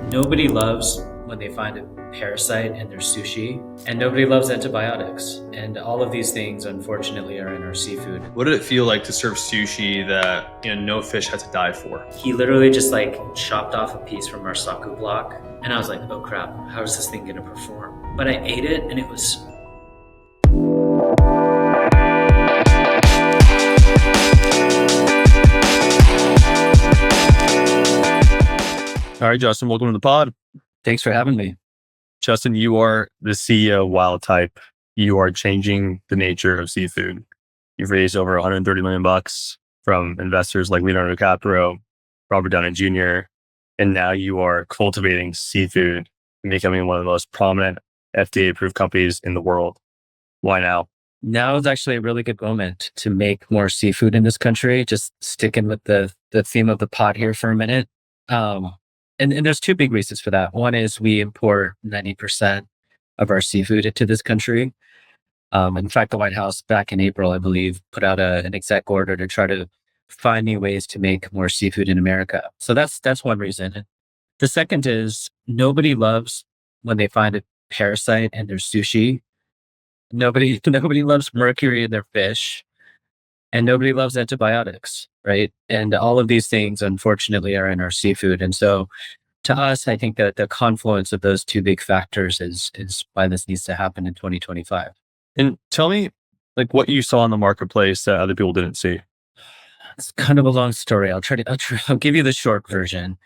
Nobody loves when they find a parasite in their sushi, and nobody loves antibiotics. And all of these things, unfortunately, are in our seafood. What did it feel like to serve sushi that no fish had to die for? He literally just chopped off a piece from our saku block, and I was like, oh crap, how is this thing gonna perform? But I ate it, and it was All right, Justin, welcome to the pod. Thanks for having me. Justin, you are the CEO of Wildtype. You are changing the nature of seafood. You've raised over 130 million bucks from investors like Leonardo DiCaprio, Robert Downey Jr., and now you are cultivating seafood and becoming one of the most prominent FDA-approved companies in the world. Why now? Now is actually a really good moment to make more seafood in this country. Just sticking with the theme of the pod here for a minute. And there's two big reasons for that. One is we import 90% of our seafood into this country. In fact, the White House back in April, I believe, put out an exec order to try to find new ways to make more seafood in America. So that's one reason. The second is nobody loves when they find a parasite in their sushi. Nobody loves mercury in their fish, and nobody loves antibiotics, right? And all of these things, unfortunately, are in our seafood. And so to us, I think that the confluence of those two big factors is why this needs to happen in 2025. And tell me what you saw in the marketplace that other people didn't see. It's kind of a long story. I'll give you the short version.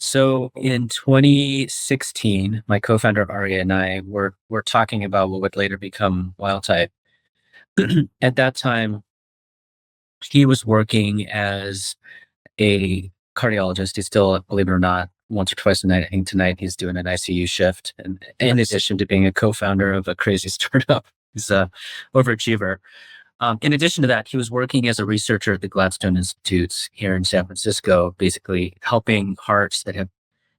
So in 2016, my co-founder Arya and I were talking about what would later become Wildtype. At that time, he was working as a cardiologist. He's still, believe it or not, once or twice a night. I think tonight he's doing an ICU shift. And in addition to being a co-founder of a crazy startup, he's a overachiever. In addition to that, he was working as a researcher at the Gladstone Institutes here in San Francisco, basically helping hearts that have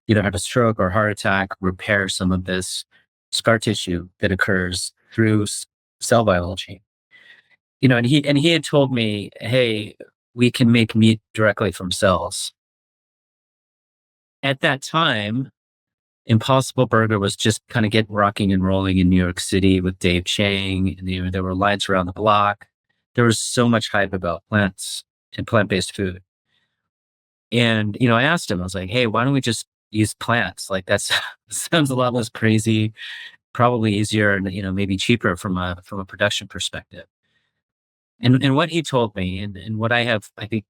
either had a stroke or heart attack repair some of this scar tissue that occurs through cell biology. And he had told me, hey, we can make meat directly from cells. At that time, Impossible Burger was just kind of getting rocking and rolling in New York City with Dave Chang, and there were lines around the block. There was so much hype about plants and plant-based food. And, I asked him, I was like, hey, why don't we just use plants? Like that sounds a lot less crazy, probably easier and, maybe cheaper from a production perspective. And what he told me and what I have, I think,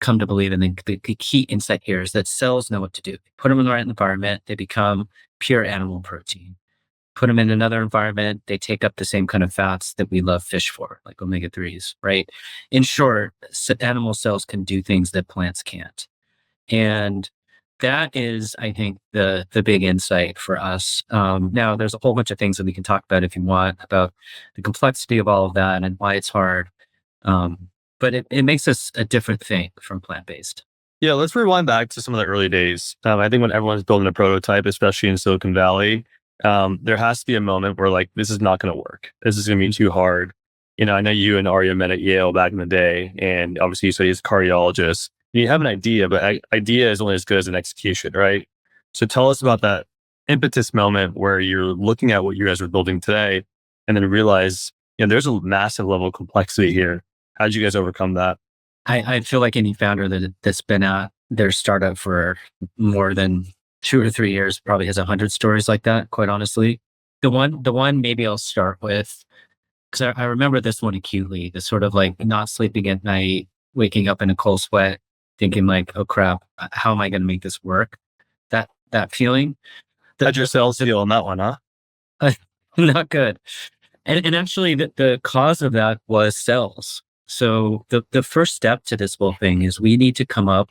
come to believe in the key insight here is that cells know what to do. Put them in the right environment, they become pure animal protein. Put them in another environment, they take up the same kind of fats that we love fish for, like omega-3s, right? In short, animal cells can do things that plants can't. And that is, I think, the big insight for us. Now, there's a whole bunch of things that we can talk about if you want, about the complexity of all of that and why it's hard. But it makes us a different thing from plant-based. Yeah, let's rewind back to some of the early days. I think when everyone's building a prototype, especially in Silicon Valley, there has to be a moment where this is not going to work. This is going to be too hard. I know you and Arya met at Yale back in the day, and obviously you said he's a cardiologist. You have an idea, but idea is only as good as an execution, right? So tell us about that impetus moment where you're looking at what you guys are building today and then realize, there's a massive level of complexity here. How did you guys overcome that? I feel like any founder that's been at their startup for more than 2 or 3 years probably has 100 stories like that, quite honestly. The one maybe I'll start with, because I remember this one acutely, the sort of not sleeping at night, waking up in a cold sweat, thinking oh crap, how am I going to make this work? That feeling. How'd your cells feel on that one, huh? Not good. And actually the cause of that was cells. So the first step to this whole thing is we need to come up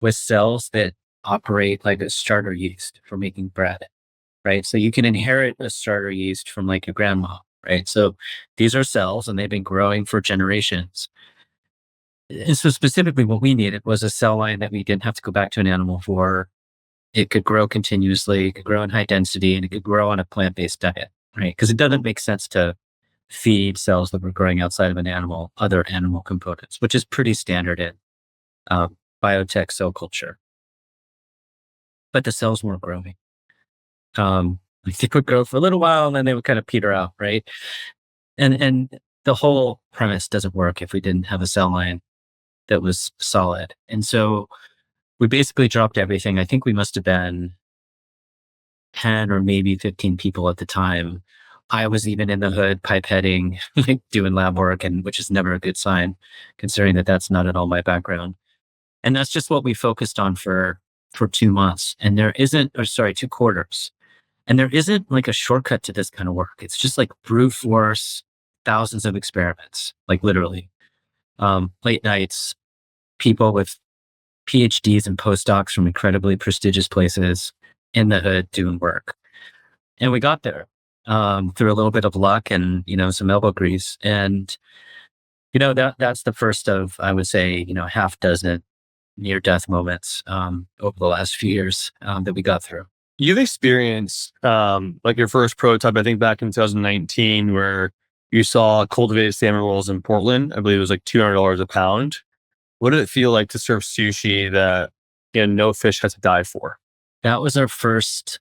with cells that operate like a starter yeast for making bread, right? So you can inherit a starter yeast from your grandma, right? So these are cells and they've been growing for generations. And so specifically what we needed was a cell line that we didn't have to go back to an animal for. It could grow continuously, it could grow in high density, and it could grow on a plant-based diet, right? Because it doesn't make sense to feed cells that were growing outside of an animal, other animal components, which is pretty standard in biotech cell culture. but the sales weren't growing. Like they would grow for a little while and then they would kind of peter out, right? And the whole premise doesn't work if we didn't have a sell line that was solid. And so we basically dropped everything. I think we must have been 10 or maybe 15 people at the time. I was even in the hood pipetting, like doing lab work, and which is never a good sign, considering that that's not at all my background. And that's just what we focused on for 2 months. And there isn't, or sorry, 2 quarters. And there isn't like a shortcut to this kind of work. It's just like brute force, thousands of experiments, like literally. Late nights, people with PhDs and postdocs from incredibly prestigious places in the hood doing work. And we got there through a little bit of luck and, some elbow grease. And, that's the first of, I would say, half dozen near death moments over the last few years that we got through. You've experienced like your first prototype, I think back in 2019, where you saw cultivated salmon rolls in Portland. I believe it was like $200 a pound. What did it feel like to serve sushi that no fish had to die for? That was our first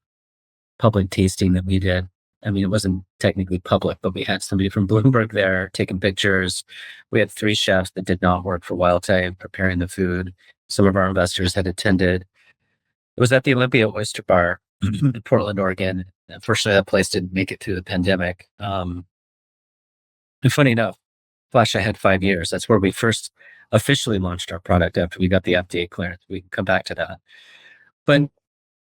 public tasting that we did. I mean, it wasn't technically public, but we had somebody from Bloomberg there taking pictures. We had 3 chefs that did not work for Wildtype preparing the food. Some of our investors had attended. It was at the Olympia Oyster Bar in Portland, Oregon. Unfortunately, that place didn't make it through the pandemic. And funny enough, Flash had 5 years. That's where we first officially launched our product after we got the FDA clearance. We can come back to that. But,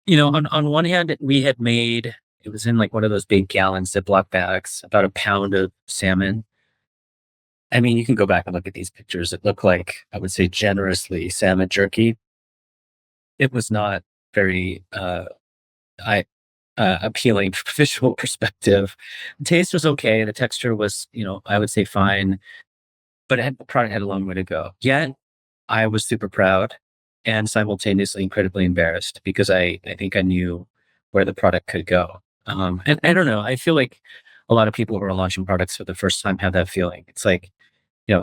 on one hand, we had made, it was in like one of those big gallon Ziploc bags, about a pound of salmon. I mean, you can go back and look at these pictures. It looked like, I would say generously, salmon jerky. It was not very appealing from a visual perspective. The taste was okay. The texture was, I would say fine, but the product had a long way to go. Yet I was super proud and simultaneously incredibly embarrassed because I think I knew where the product could go. And I don't know. I feel like a lot of people who are launching products for the first time have that feeling. It's like,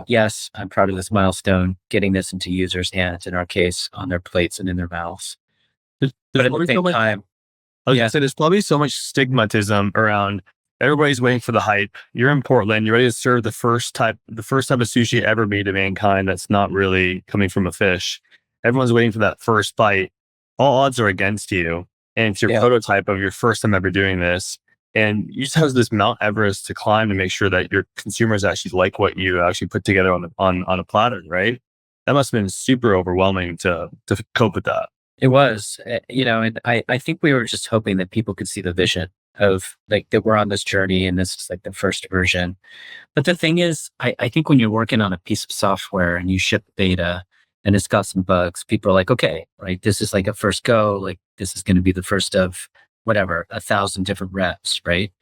yes, I'm proud of this milestone, getting this into users' hands, in our case, on their plates and in their mouths. But at the same time, I was gonna say there's probably so much stigmatism around everybody's waiting for the hype. You're in Portland, you're ready to serve the first type of sushi ever made to mankind that's not really coming from a fish. Everyone's waiting for that first bite. All odds are against you. And it's your prototype of your first time ever doing this. And you just have this Mount Everest to climb to make sure that your consumers actually like what you actually put together on a platter, right? That must have been super overwhelming to cope with that. it was, and I think we were just hoping that people could see the vision of like that we're on this journey and this is like the first version. But the thing is, I think when you're working on a piece of software and you ship beta and it's got some bugs, people are like, okay, right, this is like a first go, like this is going to be the first of whatever, 1,000 different reps, right?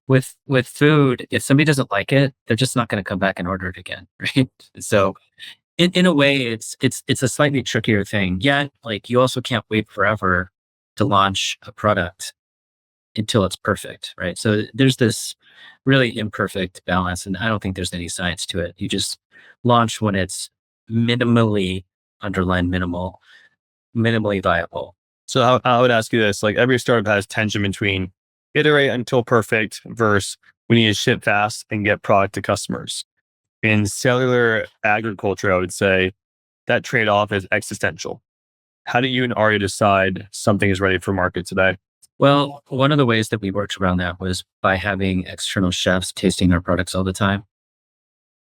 With food, if somebody doesn't like it, they're just not going to come back and order it again, right? So in a way, it's a slightly trickier thing. Yet, like you also can't wait forever to launch a product until it's perfect, right? So there's this really imperfect balance, and I don't think there's any science to it. You just launch when it's minimally, underline minimal, minimally viable. So I would ask you this, like every startup has tension between iterate until perfect versus we need to ship fast and get product to customers. In cellular agriculture, I would say that trade-off is existential. How do you and Arya decide something is ready for market today? Well, one of the ways that we worked around that was by having external chefs tasting our products all the time.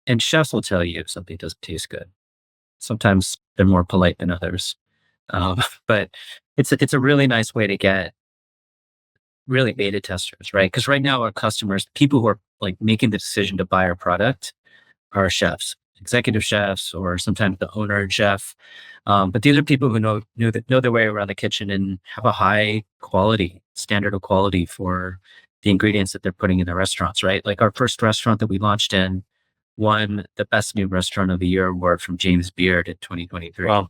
And chefs will tell you if something doesn't taste good. Sometimes they're more polite than others. But it's a really nice way to get really beta testers, right? Because right now our customers, people who are like making the decision to buy our product are chefs, executive chefs, or sometimes the owner and chef. But these are people who know their way around the kitchen and have a high quality standard of quality for the ingredients that they're putting in their restaurants, right? Like our first restaurant that we launched in won the best new restaurant of the year award from James Beard in 2023. Wow.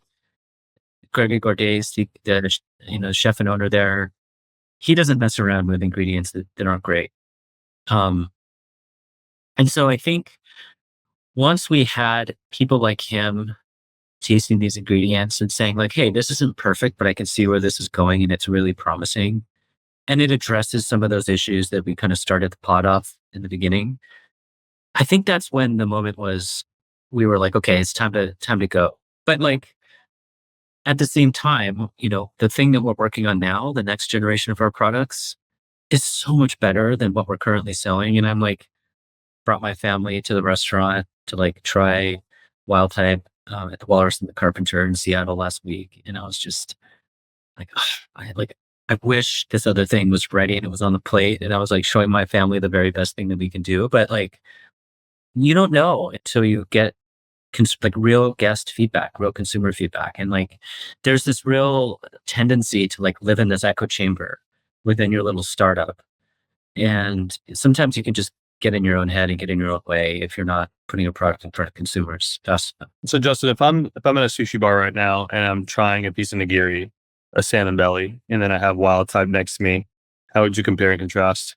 Gregory Gordes, the chef and owner there, he doesn't mess around with ingredients that aren't great. And so I think once we had people like him tasting these ingredients and saying like, hey, this isn't perfect, but I can see where this is going and it's really promising. And it addresses some of those issues that we kind of started the pod off in the beginning. I think that's when the moment was we were like, okay, it's time to go. But like at the same time, the thing that we're working on now, the next generation of our products, is so much better than what we're currently selling. And I'm like, brought my family to the restaurant to like try Wildtype at the Walrus and the Carpenter in Seattle last week. And I was just like, I wish this other thing was ready and it was on the plate. And I was like showing my family the very best thing that we can do. But like, you don't know until you get like real guest feedback, real consumer feedback. And like, there's this real tendency to like live in this echo chamber within your little startup. And sometimes you can just get in your own head and get in your own way if you're not putting a product in front of consumers. So Justin, if I'm at a sushi bar right now and I'm trying a piece of nigiri, a salmon belly, and then I have Wildtype next to me, how would you compare and contrast?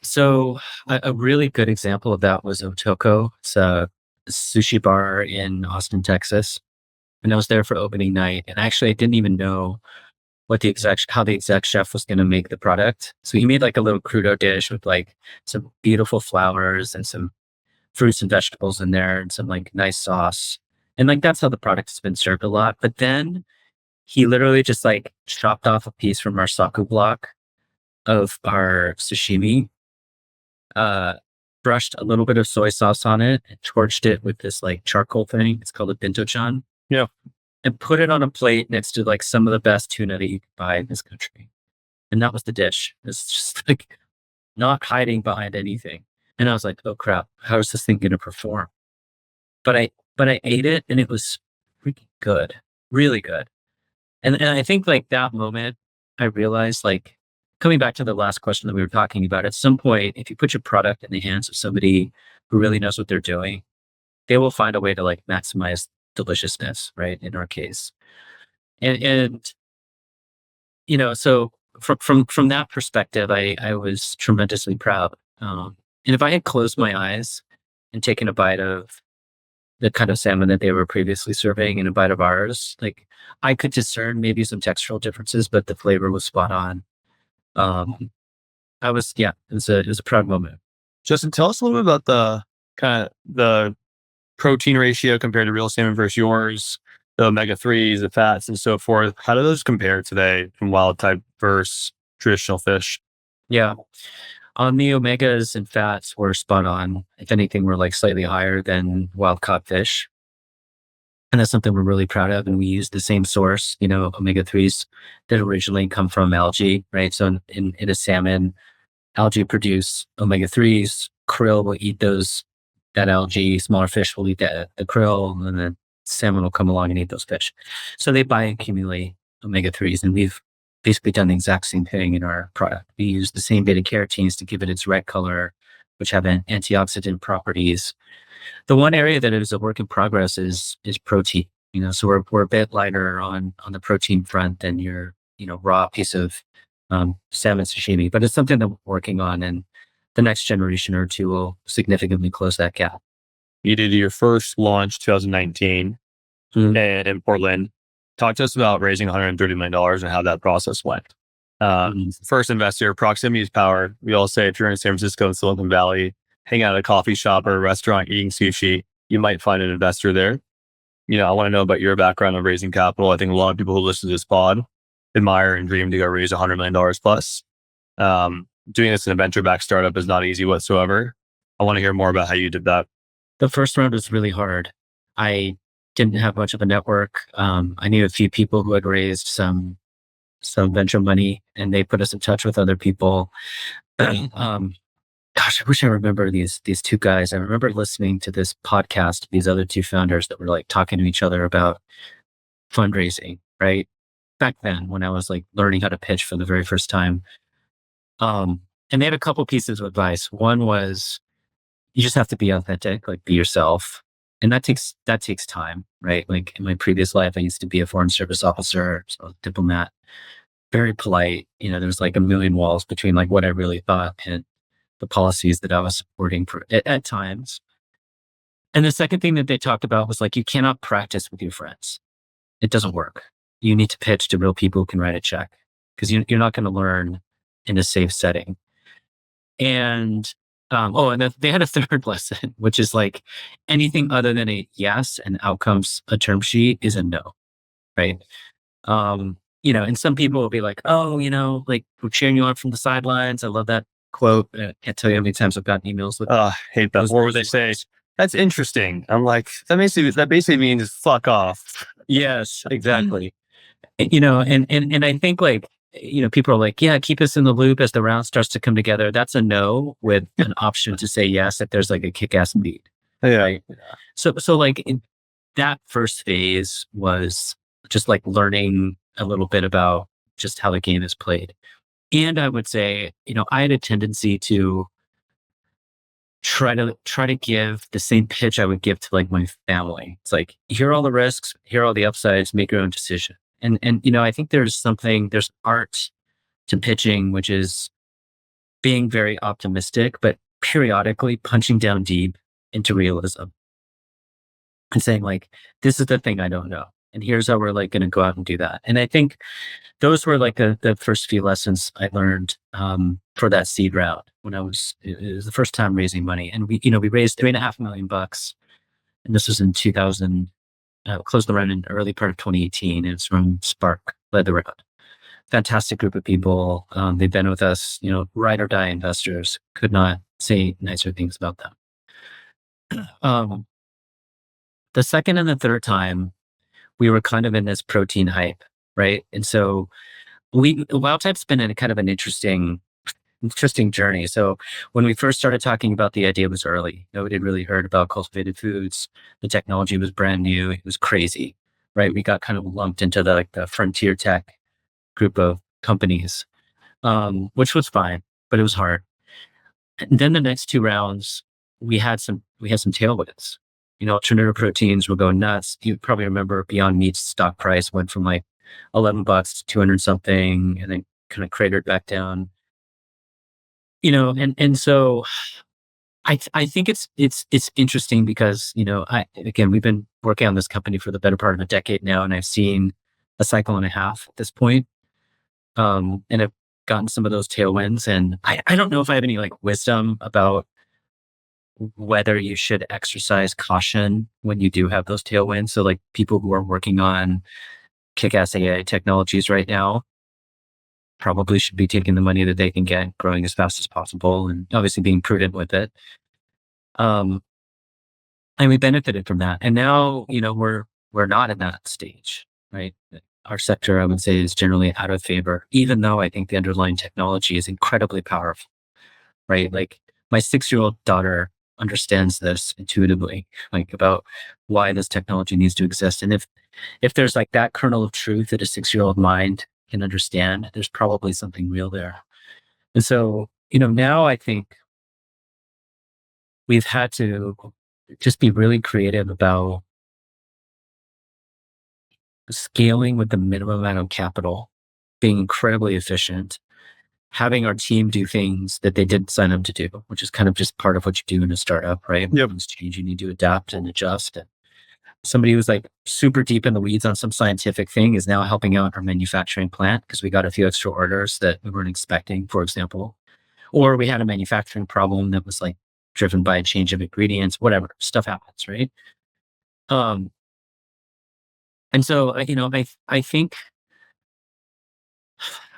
So a really good example of that was Otoko. It's a sushi bar in Austin, Texas. And I was there for opening night. And actually I didn't even know how the exec chef was going to make the product. So he made like a little crudo dish with like some beautiful flowers and some fruits and vegetables in there and some like nice sauce. And like, that's how the product has been served a lot. But then he literally just like chopped off a piece from our saku block of our sashimi, brushed a little bit of soy sauce on it and torched it with this like charcoal thing. It's called a bento-chan. Yeah. And put it on a plate next to like some of the best tuna that you can buy in this country. And that was the dish. It's just like not hiding behind anything. And I was like, oh crap, how is this thing going to perform? But I ate it and it was freaking good, really good. And I think like that moment, I realized like coming back to the last question that we were talking about, at some point, if you put your product in the hands of somebody who really knows what they're doing, they will find a way to like maximize deliciousness, right? In our case. And so from that perspective, I was tremendously proud. And if I had closed my eyes and taken a bite of the kind of salmon that they were previously serving and a bite of ours, like I could discern maybe some textural differences, but the flavor was spot on. It was a proud moment. Justin, tell us a little bit about the kind of the protein ratio compared to real salmon versus yours, the omega-3s, the fats, and so forth. How do those compare today from Wildtype versus traditional fish? Yeah. On the omegas and fats, we're spot on. If anything, we're like slightly higher than wild caught fish. And that's something we're really proud of. And we use the same source, omega-3s that originally come from algae, right? So in a salmon, algae produce omega-3s, krill will eat that algae, smaller fish will eat the krill, and then salmon will come along and eat those fish. So they bioaccumulate omega-3s, and we've basically done the exact same thing in our product. We use the same beta carotenes to give it its red color, which have antioxidant properties. The one area that is a work in progress is protein. So we're a bit lighter on the protein front than your raw piece of salmon sashimi, but it's something that we're working on, and the next generation or two will significantly close that gap. You did your first launch 2019 in Portland. Talk to us about raising $130 million and how that process went. First investor, proximity is power. We all say if you're in San Francisco and Silicon Valley, hang out at a coffee shop or a restaurant eating sushi, you might find an investor there. I want to know about your background of raising capital. I think a lot of people who listen to this pod admire and dream to go raise $100 million plus. Doing this in a venture-backed startup is not easy whatsoever. I want to hear more about how you did that. The first round was really hard. I didn't have much of a network. I knew a few people who had raised some venture money, and they put us in touch with other people. Gosh, I wish I remember these two guys. I remember listening to this podcast, these other two founders that were like talking to each other about fundraising, right? Back then when I was like learning how to pitch for the very first time. And they had a couple pieces of advice. One was you just have to be authentic, like be yourself. And that takes time, right? Like in my previous life, I used to be a foreign service officer, so a diplomat, very polite. There's like a million walls between like what I really thought and the policies that I was supporting at times. And the second thing that they talked about was like, you cannot practice with your friends. It doesn't work. You need to pitch to real people who can write a check because you're not going to learn in a safe setting. And and then they had a third lesson, which is like anything other than a yes and outcomes, a term sheet is a no, right? And some people will be like, oh, like we're cheering you on from the sidelines. I love that quote. I can't tell you how many times I've gotten emails with I hate that. those. Or would they say, that's interesting? I'm like, that basically means fuck off. Yes, exactly. And I think like, people are like, yeah, keep us in the loop as the round starts to come together. That's a no with an option to say yes if there's like a kick-ass lead. Yeah. Right. So like that first phase was just like learning a little bit about just how the game is played. And I would say, I had a tendency to try to give the same pitch I would give to like my family. It's like, here are all the risks, here are all the upsides, make your own decision. And I think there's art to pitching, which is being very optimistic, but periodically punching down deep into realism and saying like, this is the thing I don't know. And here's how we're like going to go out and do that. And I think those were like the first few lessons I learned for that seed round when it was the first time raising money. And we raised $3.5 million. And this was in 2000, closed the round in early part of 2018. It's from Spark, led the round. Fantastic group of people. They've been with us, ride or die investors. Could not say nicer things about them. The second and the third time, we were kind of in this protein hype, right? And so Wildtype's been in a kind of an interesting journey. So when we first started talking about the idea, it was early. Nobody had really heard about cultivated foods. The technology was brand new. It was crazy, right? We got kind of lumped into the frontier tech group of companies, which was fine, but it was hard. And then the next two rounds, we had some tailwinds. Alternative proteins were going nuts. You probably remember Beyond Meat's stock price went from like $11 to 200 something, and then kind of cratered back down. And so I think it's interesting because we've been working on this company for the better part of a decade now, and I've seen a cycle and a half at this point. And I've gotten some of those tailwinds, and I don't know if I have any like wisdom about whether you should exercise caution when you do have those tailwinds. So like people who are working on kick-ass AI technologies right now probably should be taking the money that they can get, growing as fast as possible, and obviously being prudent with it. And we benefited from that. And now, we're not in that stage, right? Our sector, I would say, is generally out of favor, even though I think the underlying technology is incredibly powerful, right? Like my 6-year-old daughter understands this intuitively, like about why this technology needs to exist. And if there's like that kernel of truth that a 6-year-old mind can understand, there's probably something real there. And so, now I think we've had to just be really creative about scaling with the minimum amount of capital, being incredibly efficient, having our team do things that they didn't sign up to do, which is kind of just part of what you do in a startup, right? Yep. When things change, you need to adapt and adjust. And somebody who's like super deep in the weeds on some scientific thing is now helping out our manufacturing plant because we got a few extra orders that we weren't expecting, for example. Or we had a manufacturing problem that was like driven by a change of ingredients, whatever, stuff happens, right? And so, I think,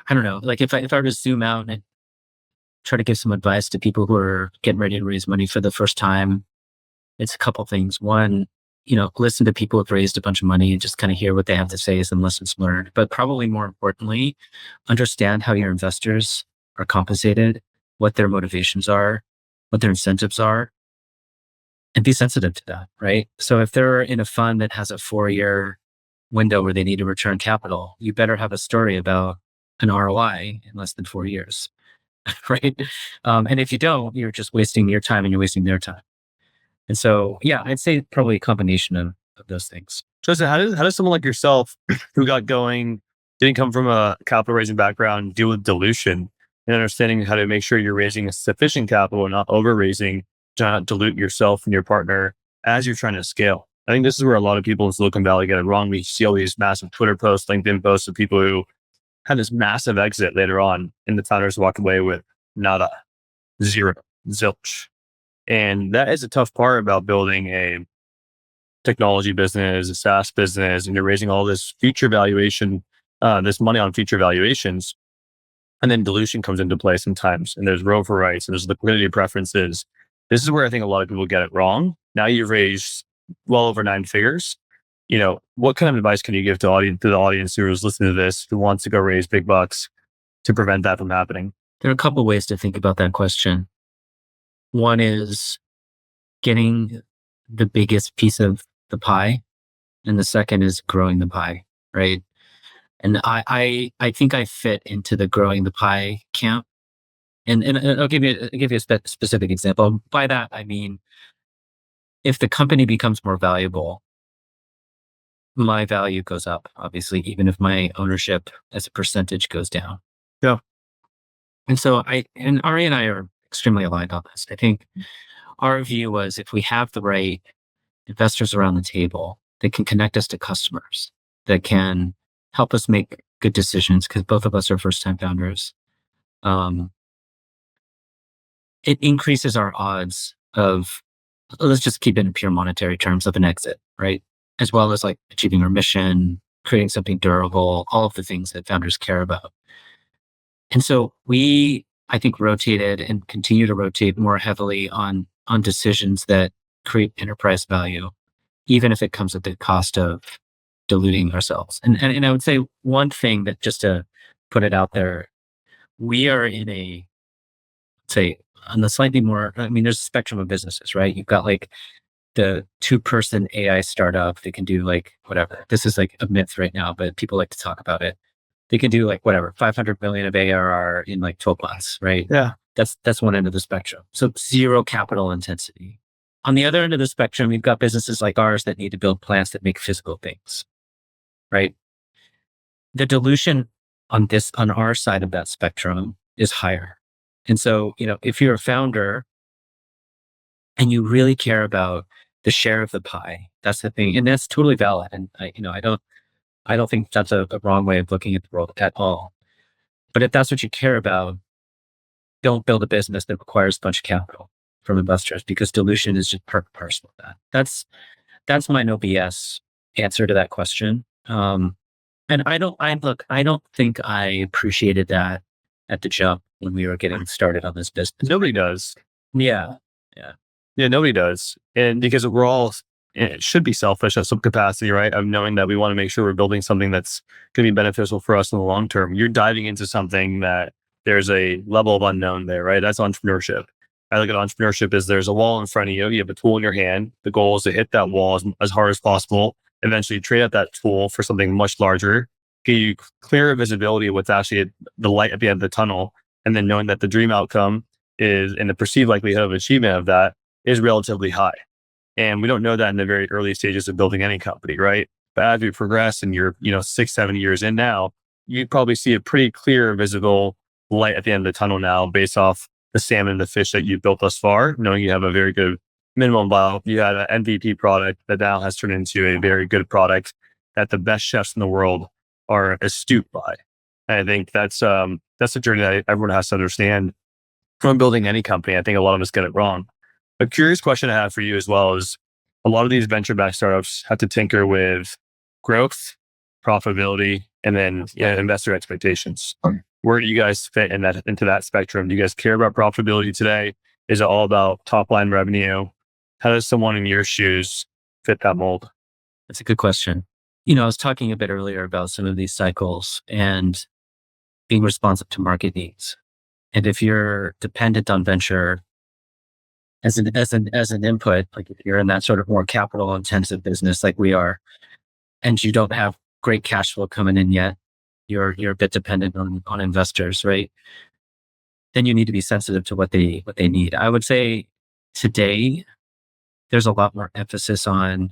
I don't know, like if I were to zoom out and try to give some advice to people who are getting ready to raise money for the first time, it's a couple things. One, listen to people who've raised a bunch of money and just kind of hear what they have to say, some lessons learned. But probably more importantly, understand how your investors are compensated, what their motivations are, what their incentives are, and be sensitive to that, right? So if they're in a fund that has a 4-year window where they need to return capital, you better have a story about an ROI in less than 4 years, right? And if you don't, you're just wasting your time and you're wasting their time. And so, yeah, I'd say probably a combination of those things. Justin, how does someone like yourself who got going, didn't come from a capital raising background, deal with dilution and understanding how to make sure you're raising sufficient capital and not over raising to not dilute yourself and your partner? as you're trying to scale. I think this is where a lot of people in Silicon Valley get it wrong. We see all these massive Twitter posts, LinkedIn posts of people who had this massive exit later on, and the founders walk away with nada, zero, zilch. And that is a tough part about building a technology business, a SaaS business, and you're raising all this future valuation, this money on future valuations. And then dilution comes into play sometimes, and there's rover rights, and there's liquidity preferences. This is where I think a lot of people get it wrong. Now you've raised well over 9 figures. What kind of advice can you give to the audience who is listening to this, who wants to go raise big bucks to prevent that from happening? There are a couple ways to think about that question. One is getting the biggest piece of the pie, and the second is growing the pie, right? And I think I fit into the growing the pie camp. And I'll give you a specific example. By that, I mean, if the company becomes more valuable, my value goes up, obviously, even if my ownership as a percentage goes down. Yeah. And so Ari and I are extremely aligned on this. I think our view was, if we have the right investors around the table that can connect us to customers, that can help us make good decisions, because both of us are first-time founders, it increases our odds of, let's just keep it in pure monetary terms, of an exit, right? As well as like achieving our mission, creating something durable, all of the things that founders care about. And so we, I think, rotated and continue to rotate more heavily on decisions that create enterprise value, even if it comes at the cost of diluting ourselves. And I would say one thing, that just to put it out there, we are in a, say, on the slightly more, I mean, there's a spectrum of businesses, right? You've got like the 2-person AI startup that can do like whatever. This is like a myth right now, but people like to talk about it. They can do like whatever, 500 million of ARR in like 12 months, right? Yeah. That's one end of the spectrum. So zero capital intensity. On the other end of the spectrum, you've got businesses like ours that need to build plants that make physical things, right? The dilution on our side of that spectrum is higher. And so, if you're a founder and you really care about the share of the pie, that's the thing. And that's totally valid. And I don't think that's a wrong way of looking at the world at all. But if that's what you care about, don't build a business that requires a bunch of capital from investors, because dilution is just part and parcel of that. That's my no BS answer to that question. And I don't think I appreciated that at the jump when we were getting started on this business. Nobody does. Yeah. Yeah, nobody does. And because we're all, it should be selfish at some capacity, right? Of knowing that we want to make sure we're building something that's going to be beneficial for us in the long term. You're diving into something that there's a level of unknown there, right? That's entrepreneurship. I look at entrepreneurship as there's a wall in front of you. You have a tool in your hand. The goal is to hit that wall as hard as possible. Eventually trade out that tool for something much larger, give you clearer visibility of what's actually the light at the end of the tunnel. And then knowing that the dream outcome is, and the perceived likelihood of achievement of that is relatively high. And we don't know that in the very early stages of building any company, right? But as we progress and you're, 6-7 years in now, you probably see a pretty clear, visible light at the end of the tunnel now, based off the salmon and the fish that you've built thus far, knowing you have a very good minimum viable. You had an MVP product that now has turned into a very good product that the best chefs in the world are astute by. And I think that's a journey that everyone has to understand from building any company. I think a lot of us get it wrong. A curious question I have for you as well is, a lot of these venture-backed startups have to tinker with growth, profitability, and then investor expectations. Where do you guys fit into that spectrum? Do you guys care about profitability today? Is it all about top-line revenue? How does someone in your shoes fit that mold? That's a good question. I was talking a bit earlier about some of these cycles and being responsive to market needs. And if you're dependent on venture as an input, like if you're in that sort of more capital intensive business like we are, and you don't have great cash flow coming in yet, you're a bit dependent on investors, right? Then you need to be sensitive to what they need. I would say today there's a lot more emphasis on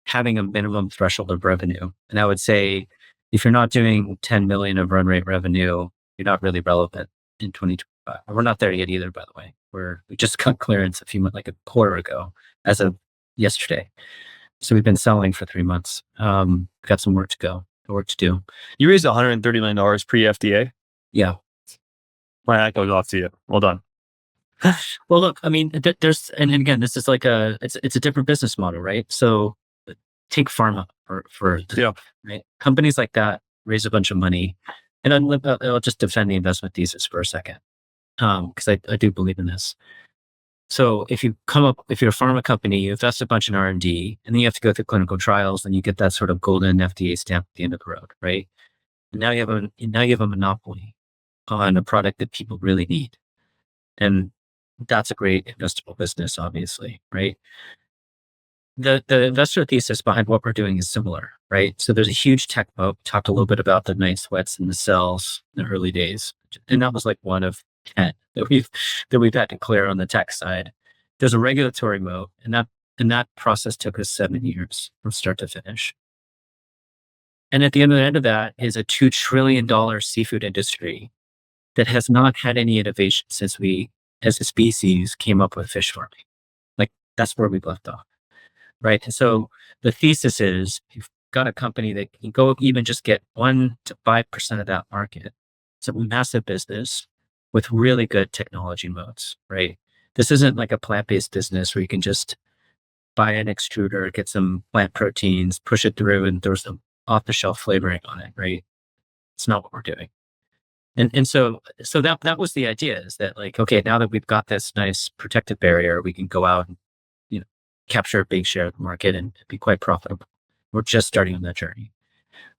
having a minimum threshold of revenue. And I would say if you're not doing 10 million of run rate revenue, you're not really relevant in 2025. We're not there yet either, by the way. We just got clearance like a quarter ago as of yesterday. So we've been selling for 3 months. Got some work to do. You raised $130 million pre-FDA. Yeah. My hat goes off to you. Well done. Well, look, I mean, there's, and again, this is like it's a different business model, right? So take pharma Yeah. right? Companies like that raise a bunch of money, and I'll just defend the investment thesis for a second, because I do believe in this. So if you're a pharma company, you invest a bunch in R&D, and then you have to go through clinical trials, and you get that sort of golden FDA stamp at the end of the road, right? And now you have a monopoly on a product that people really need, and that's a great investable business, obviously, right? The investor thesis behind what we're doing is similar, right? So there's a huge tech moat. Talked a little bit about the night sweats and the cells in the early days, and that was like one of 10 that we've had to clear on the tech side. There's a regulatory moat, and that process took us 7 years from start to finish. And at the end of that is a $2 trillion seafood industry that has not had any innovation since we, as a species, came up with fish farming. Like, that's where we've left off. Right. And so the thesis is you've got a company that can go even just get 1 to 5% of that market. It's a massive business with really good technology moats, right? This isn't like a plant-based business where you can just buy an extruder, get some plant proteins, push it through, and throw some off-the-shelf flavoring on it, right? It's not what we're doing. And so that was the idea, is that, like, okay, now that we've got this nice protective barrier, we can go out and capture a big share of the market and be quite profitable. We're just starting on that journey.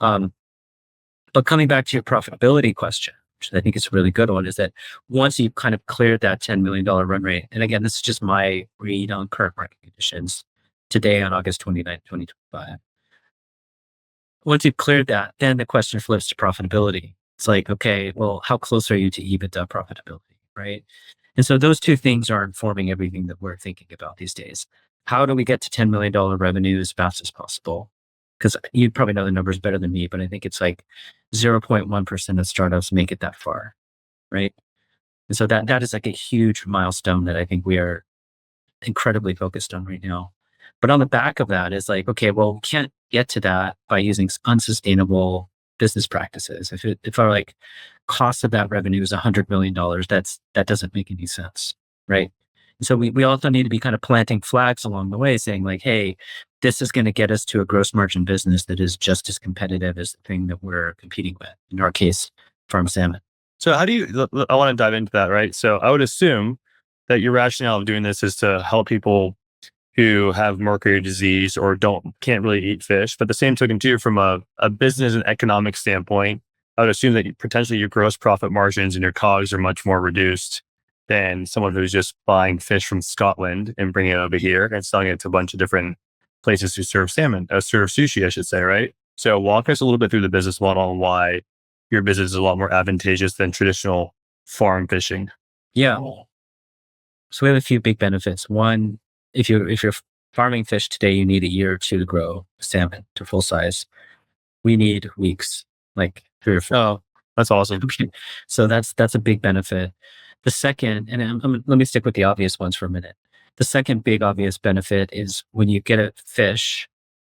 But coming back to your profitability question, which I think is a really good one, is that once you've kind of cleared that $10 million run rate, and again, this is just my read on current market conditions today on August 29th, 2025. Once you've cleared that, then the question flips to profitability. It's like, okay, well, how close are you to EBITDA profitability, right? And so those two things are informing everything that we're thinking about these days. How do we get to $10 million revenue as fast as possible? Because you probably know the numbers better than me, but I think it's like 0.1% of startups make it that far, right? And so that is like a huge milestone that I think we are incredibly focused on right now. But on the back of that is like, okay, well, we can't get to that by using unsustainable business practices. If our like cost of that revenue is $100 million, that doesn't make any sense, right? And so we also need to be kind of planting flags along the way, saying like, hey, this is going to get us to a gross margin business that is just as competitive as the thing that we're competing with. In our case, farm salmon. So how do you? I want to dive into that, right? So I would assume that your rationale of doing this is to help people who have mercury disease or can't really eat fish. But the same token too, from a business and economic standpoint, I would assume that potentially your gross profit margins and your COGS are much more reduced than someone who's just buying fish from Scotland and bringing it over here and selling it to a bunch of different places who serve salmon, serve sushi, I should say, right? So walk us a little bit through the business model and why your business is a lot more advantageous than traditional farm fishing. Yeah. So we have a few big benefits. One, if you're farming fish today, you need a year or two to grow salmon to full size. We need weeks, like 3 or 4. Oh, that's awesome. Okay. So that's a big benefit. The second, and let me stick with the obvious ones for a minute. The second big obvious benefit is when you get a fish,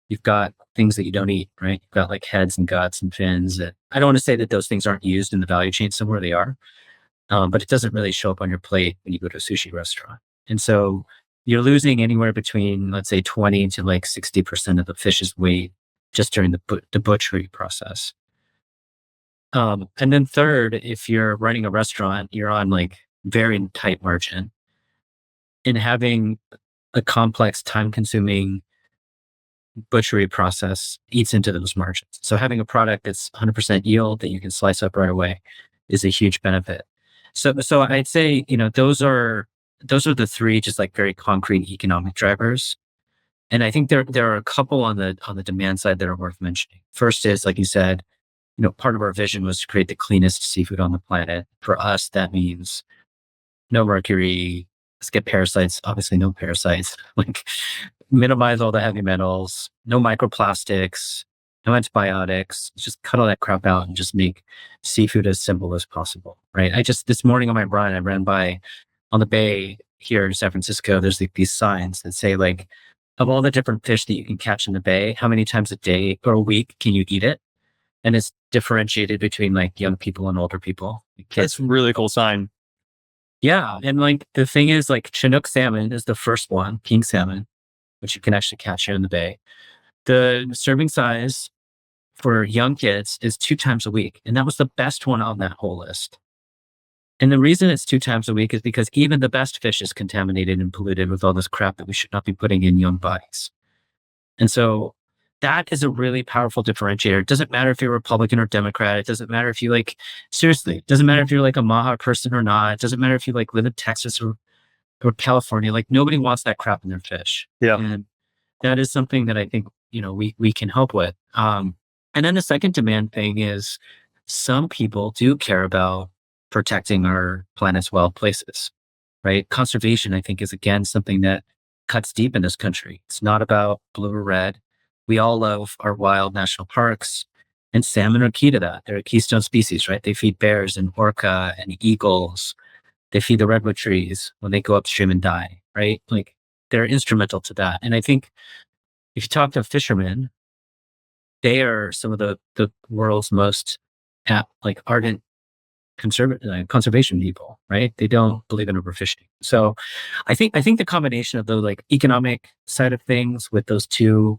you've got things that you don't eat, right? You've got like heads and guts and fins. I don't want to say that those things aren't used in the value chain somewhere, they are. But it doesn't really show up on your plate when you go to a sushi restaurant. And so you're losing anywhere between, let's say, 20 to like 60% of the fish's weight just during the butchery process. And then third, if you're running a restaurant, you're on like very tight margin, and having a complex, time-consuming butchery process eats into those margins. So having a product that's 100% yield that you can slice up right away is a huge benefit. So I'd say, those are the three just like very concrete economic drivers. And I think there are a couple on the demand side that are worth mentioning. First is, like you said, part of our vision was to create the cleanest seafood on the planet. For us, that means no mercury, skip parasites, obviously no parasites, like minimize all the heavy metals, no microplastics, no antibiotics, just cut all that crap out and just make seafood as simple as possible, right? This morning on my run, I ran by on the bay here in San Francisco, there's like these signs that say like, of all the different fish that you can catch in the bay, how many times a day or a week can you eat it? And it's differentiated between like young people and older people. That's a really cool sign. Yeah. And like the thing is, like Chinook salmon is the first one, king salmon, which you can actually catch here in the bay. The serving size for young kids is 2 times a week. And that was the best one on that whole list. And the reason it's 2 times a week is because even the best fish is contaminated and polluted with all this crap that we should not be putting in young bodies. And so that is a really powerful differentiator. It doesn't matter if you're Republican or Democrat. It doesn't matter if you like, seriously, it doesn't matter if you're like a Maha person or not. It doesn't matter if you like live in Texas or California. Like nobody wants that crap in their fish. Yeah. And that is something that I think, we can help with. And then the second demand thing is some people do care about protecting our planet's wild places, right? Conservation, I think, is again something that cuts deep in this country. It's not about blue or red. We all love our wild national parks, and salmon are key to that. They're a keystone species, right? They feed bears and orca and eagles. They feed the redwood trees when they go upstream and die, right? Like they're instrumental to that. And I think if you talk to fishermen, they are some of the world's most ardent conservation people, right? They don't believe in overfishing. So I think the combination of the like economic side of things with those two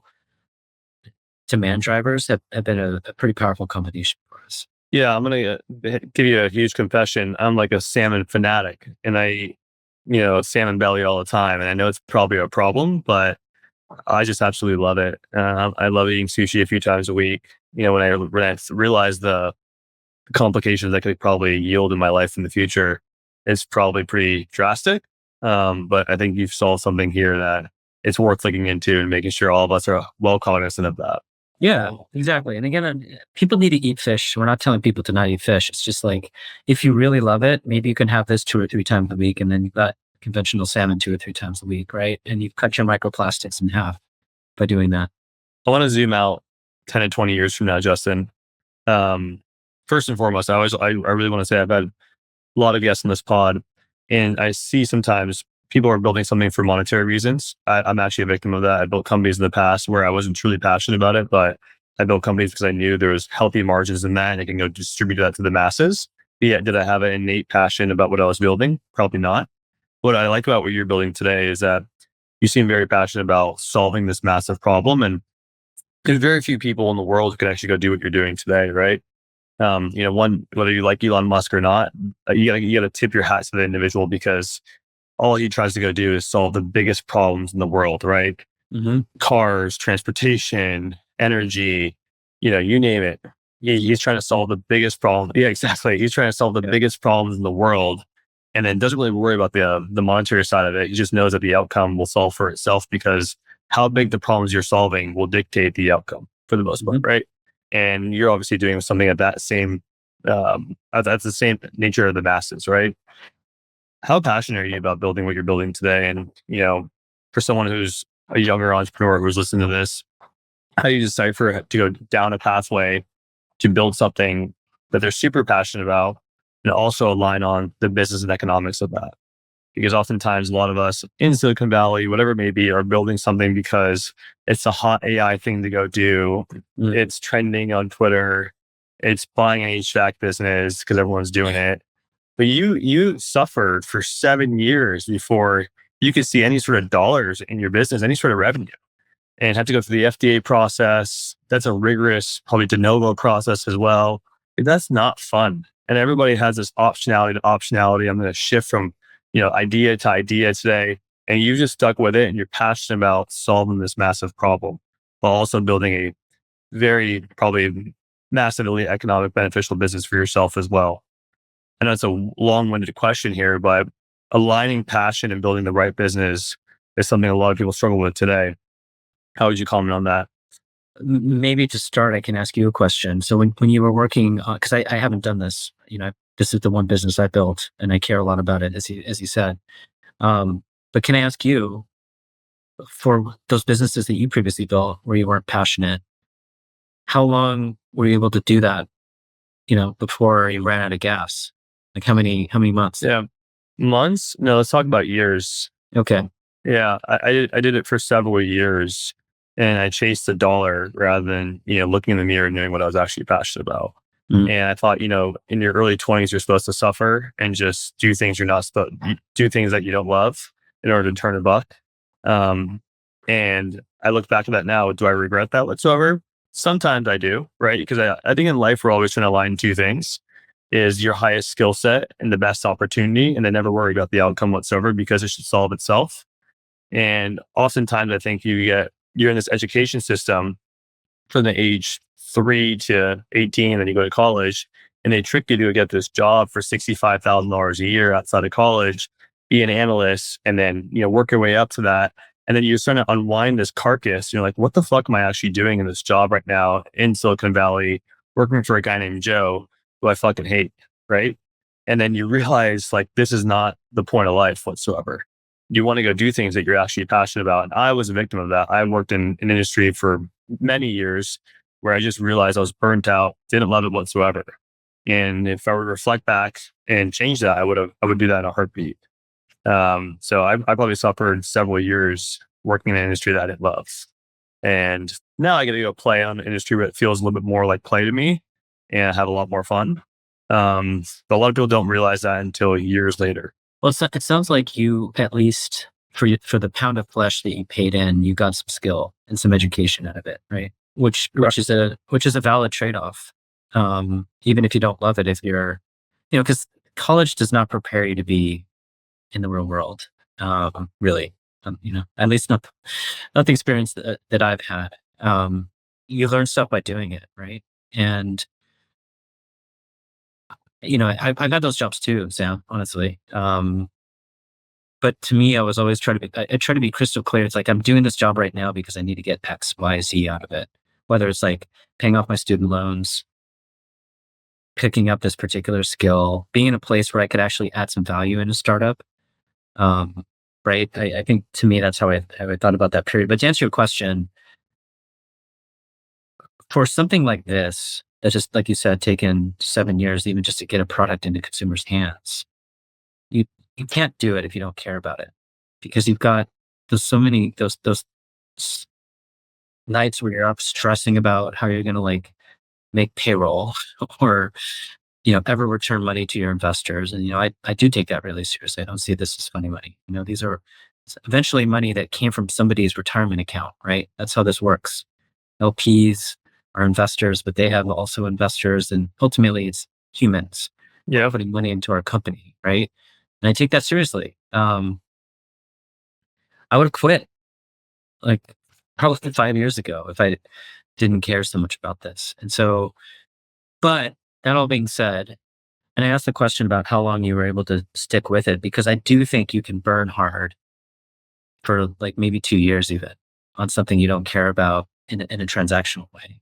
demand drivers have been a pretty powerful combination for us. Yeah, I'm going to give you a huge confession. I'm like a salmon fanatic, and I, salmon belly all the time. And I know it's probably a problem, but I just absolutely love it. I love eating sushi a few times a week. When I realize the complications that could probably yield in my life in the future, it's probably pretty drastic. But I think you've solved something here that it's worth looking into and making sure all of us are well cognizant of that. Yeah, exactly. And again, people need to eat fish. We're not telling people to not eat fish. It's just like, if you really love it, maybe you can have this 2 or 3 times a week, and then you've got conventional salmon 2 or 3 times a week, right? And you've cut your microplastics in half by doing that. I want to zoom out 10 to 20 years from now, Justin. First and foremost, I really want to say I've had a lot of guests on this pod, and I see sometimes people are building something for monetary reasons. I'm actually a victim of that. I built companies in the past where I wasn't truly passionate about it, but I built companies because I knew there was healthy margins in that and I can go distribute that to the masses. But yet, did I have an innate passion about what I was building? Probably not. What I like about what you're building today is that you seem very passionate about solving this massive problem. And there's very few people in the world who can actually go do what you're doing today, right? One, whether you like Elon Musk or not, you gotta tip your hat to the individual, because all he tries to go do is solve the biggest problems in the world, right? Mm-hmm. Cars, transportation, energy, you name it. He's trying to solve the biggest problem. Yeah, exactly. He's trying to solve the biggest problems in the world, and then doesn't really worry about the monetary side of it. He just knows that the outcome will solve for itself, because how big the problems you're solving will dictate the outcome for the most part, right? And you're obviously doing something at that same, that's the same nature of the masses, right? How passionate are you about building what you're building today? And, for someone who's a younger entrepreneur who's listening to this, how do you decipher to go down a pathway to build something that they're super passionate about, and also align on the business and economics of that? Because oftentimes a lot of us in Silicon Valley, whatever it may be, are building something because it's a hot AI thing to go do. It's trending on Twitter. It's buying an HVAC business because everyone's doing it. But you suffered for 7 years before you could see any sort of dollars in your business, any sort of revenue, and had to go through the FDA process. That's a rigorous, probably de novo process as well. That's not fun. And everybody has this optionality to optionality. I'm going to shift from, idea to idea today. And you just stuck with it, and you're passionate about solving this massive problem while also building a very probably massively economic beneficial business for yourself as well. I know it's a long-winded question here, but aligning passion and building the right business is something a lot of people struggle with today. How would you comment on that? Maybe to start, I can ask you a question. So when you were working, because I haven't done this, this is the one business I built, and I care a lot about it, as you said. But can I ask you, for those businesses that you previously built where you weren't passionate, how long were you able to do that, before you ran out of gas? Like how many months? Yeah. Months? No, let's talk about years. Okay. Yeah, I did it for several years, and I chased the dollar rather than, looking in the mirror and knowing what I was actually passionate about. Mm. And I thought, in your early 20s, you're supposed to suffer and just do things you're not supposed do things that you don't love in order to turn a buck. Um, and I look back at that now. Do I regret that whatsoever? Sometimes I do, right? Because I think in life, we're always trying to align two things: is your highest skill set and the best opportunity, and then never worry about the outcome whatsoever because it should solve itself. And oftentimes I think you're in this education system from the age 3 to 18, and then you go to college and they trick you to get this job for $65,000 a year outside of college, be an analyst, and then, work your way up to that. And then you're starting to unwind this carcass. You're like, what the fuck am I actually doing in this job right now in Silicon Valley, working for a guy named Joe who I fucking hate. Right. And then you realize like, this is not the point of life whatsoever. You want to go do things that you're actually passionate about. And I was a victim of that. I worked in an industry for many years where I just realized I was burnt out, didn't love it whatsoever. And if I were to reflect back and change that, I would do that in a heartbeat. So I probably suffered several years working in an industry that I didn't love. And now I get to go play on an industry that feels a little bit more like play to me and have a lot more fun. But a lot of people don't realize that until years later. Well, it sounds like you, at least for the pound of flesh that you paid in, you got some skill and some education out of it, right? Which is a valid trade-off. Even if you don't love it, if you're, because college does not prepare you to be in the real world, really. At least not the experience that I've had. You learn stuff by doing it, right? And I've had those jobs too, Sam, honestly. But to me, I was always I try to be crystal clear. It's like, I'm doing this job right now because I need to get X, Y, Z out of it. Whether it's like paying off my student loans, picking up this particular skill, being in a place where I could actually add some value in a startup. Right. I think to me, that's how I thought about that period. But to answer your question, for something like this, that's just, like you said, taken 7 years, even just to get a product into consumers' hands, you can't do it if you don't care about it, because you've got those nights where you're up stressing about how you're going to like make payroll or ever return money to your investors. And I do take that really seriously. I don't see this as funny money. These are eventually money that came from somebody's retirement account, right? That's how this works. LPs are investors, but they have also investors, and ultimately it's humans. Yeah. Putting money into our company, right? And I take that seriously. I would have quit like probably 5 years ago if I didn't care so much about this. And so, but that all being said, and I asked the question about how long you were able to stick with it, because I do think you can burn hard for like maybe 2 years even on something you don't care about in a transactional way.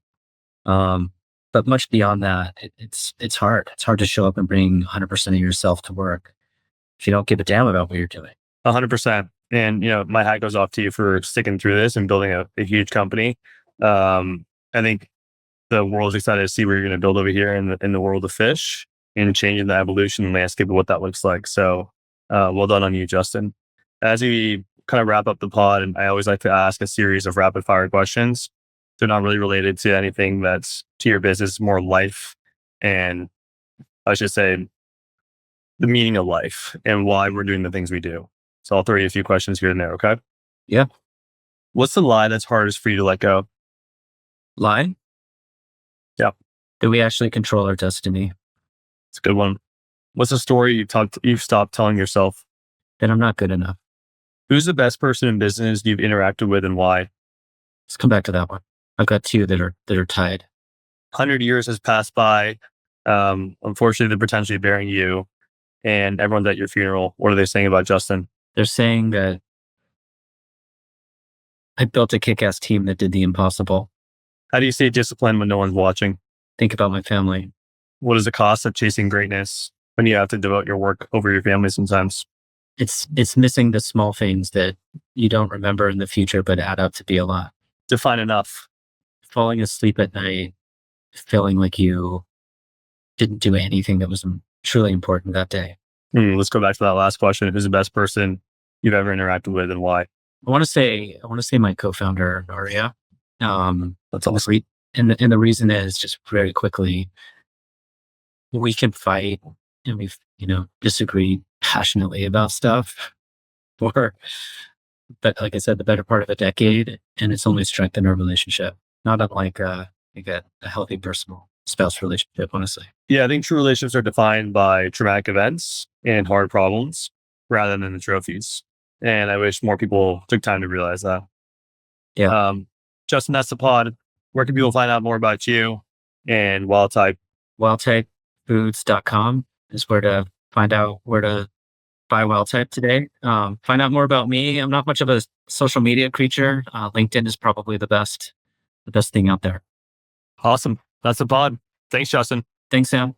But much beyond that, it's hard. It's hard to show up and bring 100% of yourself to work if you don't give a damn about what you're doing. 100%. And, my hat goes off to you for sticking through this and building a huge company. I think the world's excited to see what you're going to build over here in the world of fish and changing the evolution landscape of what that looks like. So, well done on you, Justin. As we kind of wrap up the pod, and I always like to ask a series of rapid fire questions. They're not really related to anything that's to your business, more life, and I should say the meaning of life and why we're doing the things we do. So I'll throw you a few questions here and there. Okay. Yeah. What's the lie that's hardest for you to let go? Lie? Yeah. Do we actually control our destiny? It's a good one. What's the story you've stopped telling yourself? That I'm not good enough. Who's the best person in business you've interacted with and why? Let's come back to that one. I've got two that are tied. 100 years has passed by. Unfortunately, they're potentially burying you and everyone's at your funeral. What are they saying about Justin? They're saying that I built a kick-ass team that did the impossible. How do you stay disciplined when no one's watching? Think about my family. What is the cost of chasing greatness when you have to devote your work over your family sometimes? It's missing the small things that you don't remember in the future, but add up to be a lot. Define enough. Falling asleep at night, feeling like you didn't do anything that was truly important that day. Let's go back to that last question. Who's the best person you've ever interacted with, and why? I want to say my co-founder, Daria. That's awesome. And the reason is, just very quickly, we can fight and we've, disagreed passionately about stuff for, but like I said, the better part of a decade, and it's only strengthened our relationship. Not unlike a healthy personal spouse relationship, honestly. Yeah, I think true relationships are defined by traumatic events and hard problems rather than the trophies. And I wish more people took time to realize that. Yeah. Justin, that's the pod. Where can people find out more about you and Wildtype? Wildtypefoods.com is where to find out where to buy Wildtype today. Find out more about me. I'm not much of a social media creature. LinkedIn is probably the best thing out there. Awesome. That's the pod. Thanks, Justin. Thanks, Sam.